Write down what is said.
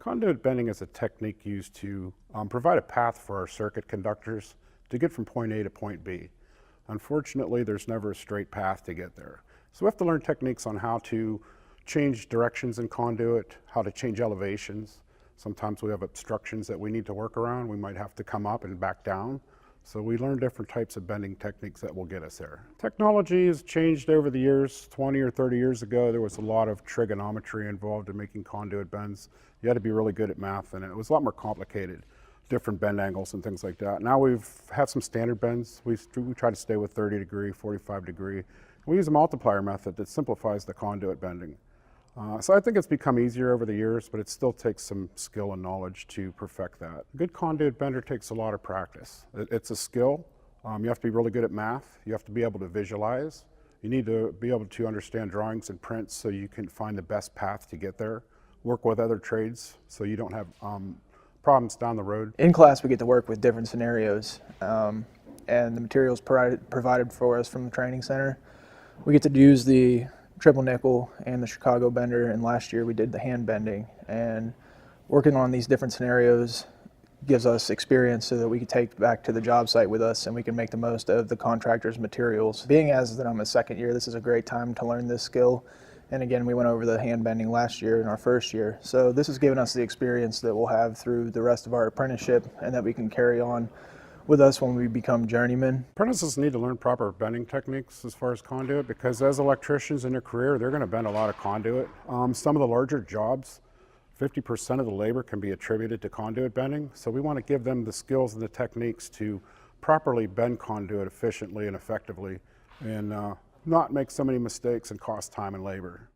Conduit bending is a technique used to provide a path for our circuit conductors to get from point A to point B. Unfortunately, there's never a straight path to get there. So we have to learn techniques on how to change directions in conduit, how to change elevations. Sometimes we have obstructions that we need to work around. We might have to come up and back down. So we learn different types of bending techniques that will get us there. Technology has changed over the years. 20 or 30 years ago, there was a lot of trigonometry involved in making conduit bends. You had to be really good at math, and it was a lot more complicated, different bend angles and things like that. Now we've had some standard bends. We try to stay with 30 degree, 45 degree. We use a multiplier method that simplifies the conduit bending. So I think it's become easier over the years, but it still takes some skill and knowledge to perfect that. A good conduit bender takes a lot of practice. It's a skill. You have to be really good at math. You have to be able to visualize. You need to be able to understand drawings and prints so you can find the best path to get there. Work with other trades so you don't have problems down the road. In class, we get to work with different scenarios, and the materials provided for us from the training center. We get to use the triple nickel and the Chicago bender, and last year we did the hand bending. And working on these different scenarios gives us experience so that we can take back to the job site with us and we can make the most of the contractor's materials. Being as that I'm a second year, this is a great time to learn this skill. And again, we went over the hand bending last year in our first year. So this has given us the experience that we'll have through the rest of our apprenticeship and that we can carry on with us when we become journeymen. Apprentices need to learn proper bending techniques as far as conduit, because as electricians in their career, they're going to bend a lot of conduit. Some of the larger jobs, 50% of the labor can be attributed to conduit bending. So we want to give them the skills and the techniques to properly bend conduit efficiently and effectively, and not make so many mistakes and cost time and labor.